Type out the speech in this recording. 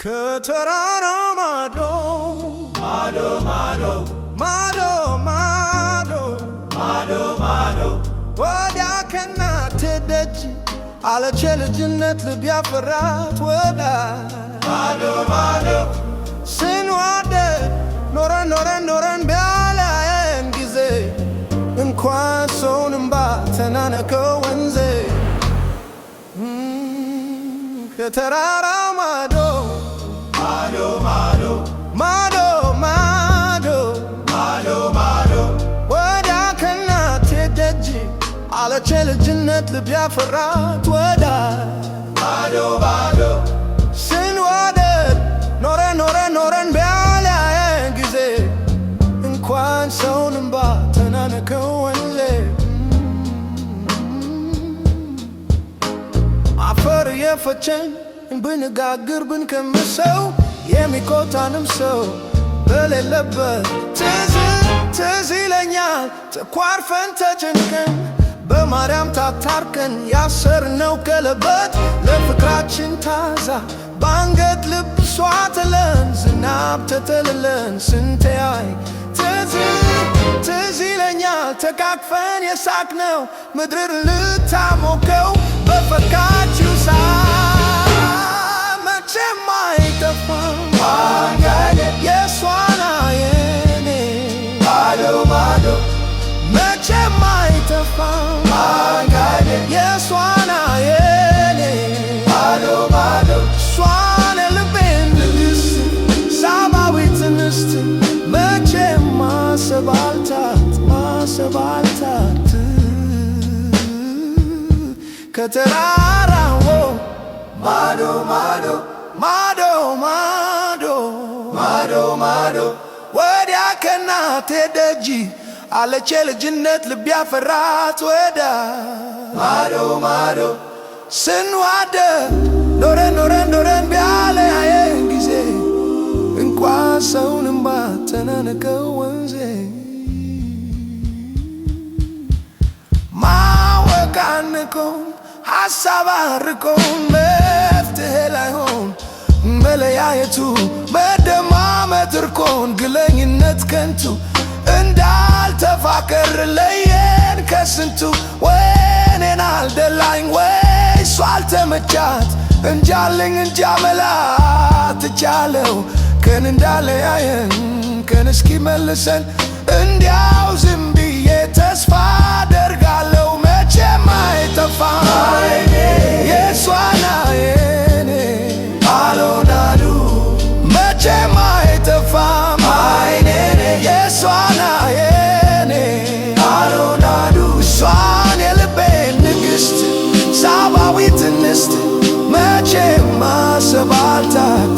ከተራራ ማዶ ማዶ ማዶ ማዶ ማዶ ማዶ ማዶ ወዲያ ከናቴ ደጅ አለች ልጅነት ልብ ያፈራት ወዳ ማዶ ማዶ ስንዋደድ ኖረን ቢያለያየን ጊዜ እንኳን ሰውን እምባ ተናነቀው ወንዜ ከተራራ ማዶ ማዶ ማዶ ማዶ ማዶ ማዶ ማዶ ወዲያ ከናቴ ደጅ አለች ልጅነት ልብ ያፈራት ወዳ ማዶ ማዶ ስንዋደድ ኖረን ቢያለያየን ጊዜ እንኳን ሰውን እምባ ተናነቀው ወንዜ አፈር የፈቸን ብንጋግር ብንከምሰው የሚቆጣንም ሰው በሌለበት ትዝ ይለኛል ተኳርፈን ተጨንቀን በማርያም ታታርከን ያሰርነው ቀለበት ለፍቅራችን ታዛ በአንገት ልብሷ ጥለን ዝናብ ተጠልለን ስንተያይ ትዝ ይለኛል ተቃቅፈን የሳቅነው ምድር ልታሞቀው በፈካችው መቼም አይጠፋም የሷና የኔ ማዶ ማዶ መቼም አይጠፋም የሷና የኔ ማዶ ማዶ እሷን የልቤን ንግሥት ሳባዊት እንስት መቼም ማሰባልታት ከተራራው ማዶ ማዶ ማዶ ማዶ ማዶ ማዶ ወዲያ ከናቴ ደጅ አለች ልጅነት ልብ ያፈራት ወዳ ማዶ ማዶ ስንዋደድ ኖረን ቢያለያየን ጊዜ እንኳን ሰውን እምባ ተናነቀው ወንዜ ማወቃንቆን ሐሳብ አርቆን መፍትሄ ላይሆን መለያየቱ መደማመጥ እርቆን ግለኝነት ከንቱ እንዳልተፋቀር ለየን ከስንቱ ወይኔን አልደላኝ ወይ እሷ አልተመቻት እንጃለኝ እንጃ መላት እቻለው ቀን እንዳለያየን ቀን እስኪመልሰን እንዲያው ዝም ብዬ ተስፋ አደርጋለሁ መቼም አይጠፋም የሷና የኔ አሎናሉ መቼም አይጠፋም የሷና የኔ አሎናሉ እሷን የልቤን ንግሥት ሳባዊት እንስት መቼም ማሰባልታት